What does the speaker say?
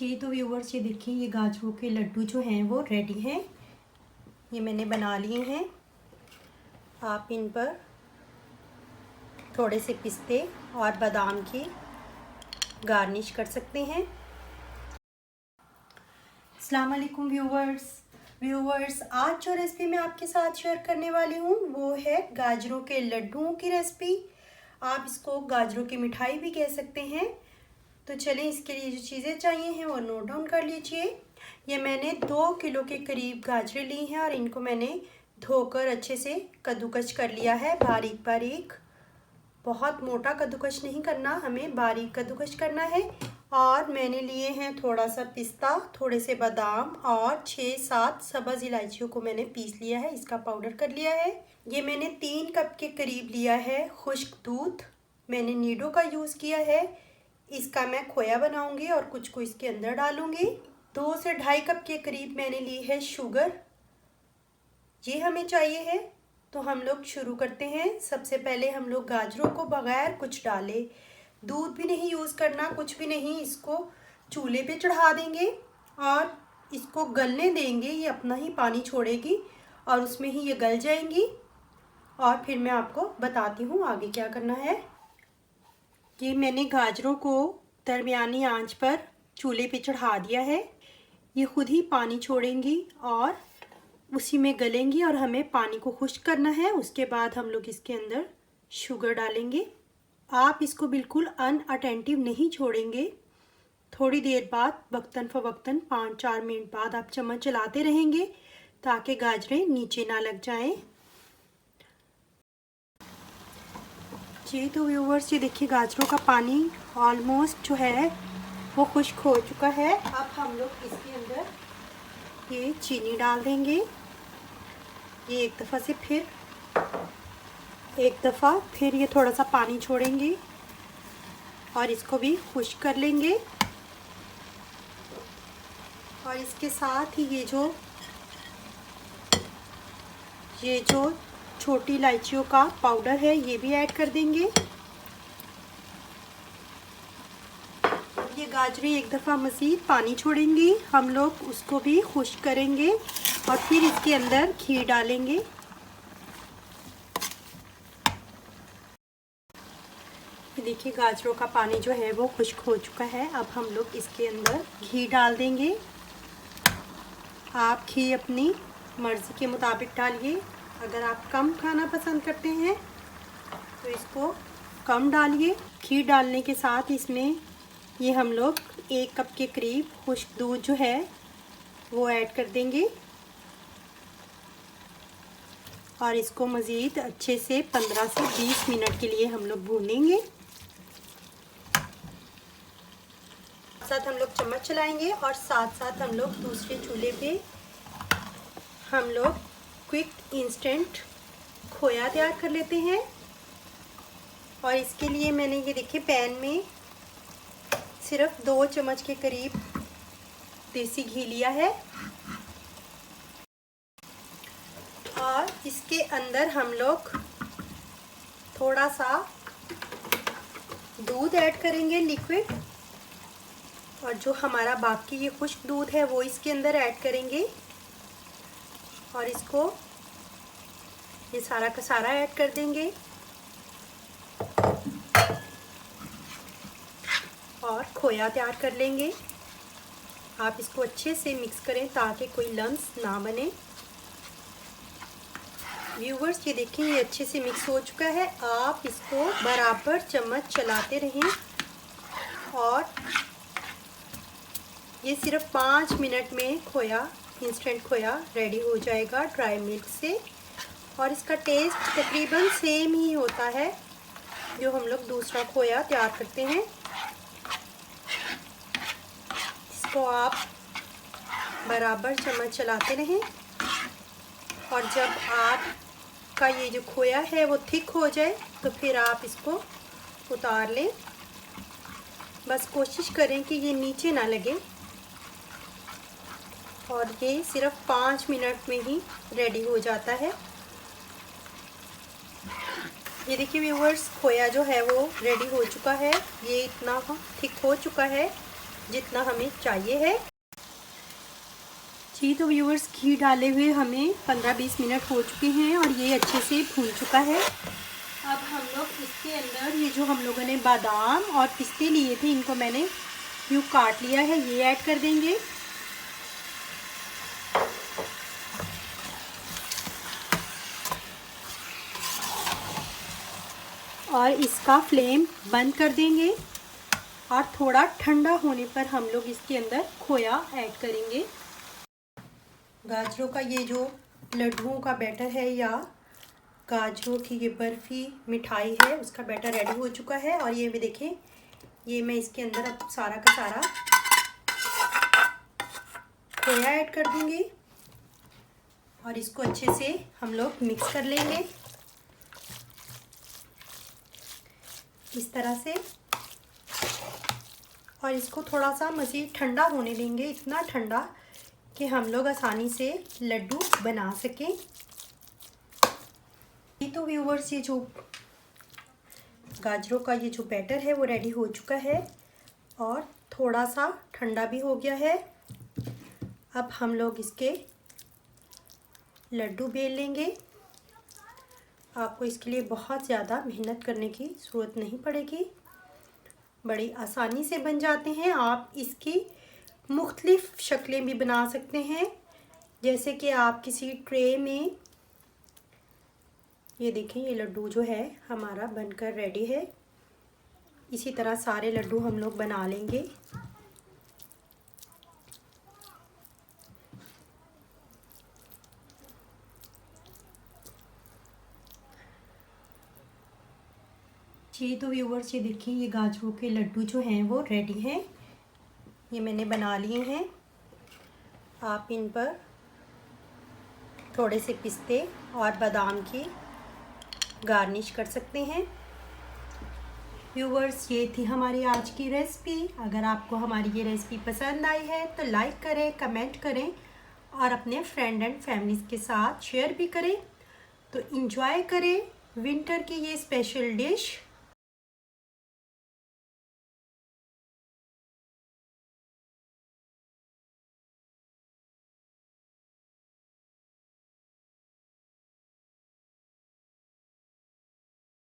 जी तो व्यूवर्स, ये देखिए, ये गाजरों के लड्डू जो हैं वो रेडी हैं। ये मैंने बना लिए हैं। आप इन पर थोड़े से पिस्ते और बादाम की गार्निश कर सकते हैं। अस्सलाम वालेकुम व्यूवर्स, आज जो रेसिपी मैं आपके साथ शेयर करने वाली हूँ वो है गाजरों के लड्डुओं की रेसिपी। आप इसको गाजरों की मिठाई भी कह सकते हैं। तो चलें, इसके लिए जो चीज़ें चाहिए हैं वो नोट डाउन कर लीजिए। ये मैंने 2 किलो के करीब गाजरें ली हैं और इनको मैंने धोकर अच्छे से कद्दूकस कर लिया है, बारीक बारीक। बहुत मोटा कद्दूकस नहीं करना, हमें बारीक कद्दूकस करना है। और मैंने लिए हैं थोड़ा सा पिस्ता, थोड़े से बादाम और 6-7 सब्ज़ इलायचियों को मैंने पीस लिया है, इसका पाउडर कर लिया है। ये मैंने 3 कप के करीब लिया है खुश्क दूध। मैंने नीडो का यूज़ किया है। इसका मैं खोया बनाऊंगी और कुछ को इसके अंदर डालूंगी। 2 से 2.5 कप के करीब मैंने ली है शुगर, ये हमें चाहिए है। तो हम लोग शुरू करते हैं। सबसे पहले हम लोग गाजरों को बगैर कुछ डाले, दूध भी नहीं यूज़ करना, कुछ भी नहीं, इसको चूल्हे पे चढ़ा देंगे और इसको गलने देंगे। ये अपना ही पानी छोड़ेगी और उसमें ही ये गल जाएंगी। और फिर मैं आपको बताती हूँ आगे क्या करना है। ये मैंने गाजरों को दरमियानी आंच पर चूल्हे पे चढ़ा दिया है। ये खुद ही पानी छोड़ेंगी और उसी में गलेंगी और हमें पानी को खुश्क करना है। उसके बाद हम लोग इसके अंदर शुगर डालेंगे। आप इसको बिल्कुल अनअटेंटिव नहीं छोड़ेंगे। थोड़ी देर बाद वक्तन फ़वक्तन 5-4 मिनट बाद आप चम्मच चलाते रहेंगे ताकि गाजरें नीचे ना लग जाएं। जी तो व्यूवर्स, ये देखिए, गाजरों का पानी ऑलमोस्ट जो है वो खुश्क हो चुका है। अब हम लोग इसके अंदर ये चीनी डाल देंगे। ये एक दफ़ा फिर ये थोड़ा सा पानी छोड़ेंगे और इसको भी खुश्क कर लेंगे। और इसके साथ ही ये जो छोटी इलायचियों का पाउडर है ये भी ऐड कर देंगे। ये गाजरें एक दफ़ा मज़ीद पानी छोड़ेंगी, हम लोग उसको भी खुश्क करेंगे और फिर इसके अंदर घी डालेंगे। ये देखिए, गाजरों का पानी जो है वो खुश्क हो चुका है। अब हम लोग इसके अंदर घी डाल देंगे। आप घी अपनी मर्ज़ी के मुताबिक डालिए। अगर आप कम खाना पसंद करते हैं तो इसको कम डालिए। घी डालने के साथ इसमें ये हम लोग 1 कप के करीब खुश्क दूध जो है वो ऐड कर देंगे और इसको मज़ीद अच्छे से 15 से 20 मिनट के लिए हम लोग भूनेंगे। साथ हम लोग चम्मच चलाएंगे और साथ साथ हम लोग दूसरे चूल्हे पे हम लोग क्विक इंस्टेंट खोया तैयार कर लेते हैं। और इसके लिए मैंने ये देखिए पैन में सिर्फ 2 चम्मच के करीब देसी घी लिया है और इसके अंदर हम लोग थोड़ा सा दूध ऐड करेंगे, लिक्विड। और जो हमारा बाकी ये खुश्क दूध है वो इसके अंदर ऐड करेंगे और इसको ये सारा का सारा ऐड कर देंगे और खोया तैयार कर लेंगे। आप इसको अच्छे से मिक्स करें ताकि कोई लम्स ना बने। व्यूवर्स, ये देखिए, ये अच्छे से मिक्स हो चुका है। आप इसको बराबर चम्मच चलाते रहें और ये सिर्फ 5 मिनट में खोया, इंस्टेंट खोया रेडी हो जाएगा ड्राई मिल्क से। और इसका टेस्ट तकरीबन सेम ही होता है जो हम लोग दूसरा खोया तैयार करते हैं। इसको आप बराबर चम्मच चलाते रहें और जब आपका ये जो खोया है वो थिक हो जाए तो फिर आप इसको उतार लें। बस कोशिश करें कि ये नीचे ना लगे। और ये सिर्फ 5 मिनट में ही रेडी हो जाता है। ये देखिए व्यूवर्स, खोया जो है वो रेडी हो चुका है। ये इतना थिक हो चुका है। जितना हमें चाहिए है। जी तो व्यूअर्स, घी डाले हुए हमें 15-20 मिनट हो चुके हैं और ये अच्छे से भून चुका है। अब हम लोग इसके अंदर ये जो हम लोगों ने बादाम और पिस्ते लिए थे, इनको मैंने यूँ काट लिया है, ये ऐड कर देंगे। और इसका फ्लेम बंद कर देंगे और थोड़ा ठंडा होने पर हम लोग इसके अंदर खोया ऐड करेंगे। गाजरों का ये जो लड्डुओं का बैटर है या गाजरों की ये बर्फ़ी मिठाई है, उसका बैटर रेडी हो चुका है। और ये भी देखें, ये मैं इसके अंदर अब सारा का सारा खोया ऐड कर दूंगी और इसको अच्छे से हम लोग मिक्स कर लेंगे इस तरह से। और इसको थोड़ा सा मज़ीद ठंडा होने देंगे, इतना ठंडा कि हम लोग आसानी से लड्डू बना सकें। ये तो व्यूअर्स, ये जो गाजरों का ये जो बैटर है वो रेडी हो चुका है और थोड़ा सा ठंडा भी हो गया है। अब हम लोग इसके लड्डू बेल लेंगे। आपको इसके लिए बहुत ज़्यादा मेहनत करने की ज़रूरत नहीं पड़ेगी, बड़ी आसानी से बन जाते हैं। आप इसकी मुख्तलिफ़ शक्लें भी बना सकते हैं, जैसे कि आप किसी ट्रे में, ये देखें ये लड्डू जो है हमारा बनकर रेडी है। इसी तरह सारे लड्डू हम लोग बना लेंगे। जी तो व्यूअर्स, ये देखिए ये गाजरों के लड्डू जो हैं वो रेडी हैं, ये मैंने बना लिए हैं। आप इन पर थोड़े से पिस्ते और बादाम की गार्निश कर सकते हैं। व्यूअर्स, ये थी हमारी आज की रेसिपी। अगर आपको हमारी ये रेसिपी पसंद आई है तो लाइक करें, कमेंट करें और अपने फ्रेंड एंड फैमिलीज़ के साथ शेयर भी करें। तो इंजॉय करें विंटर की ये स्पेशल डिश।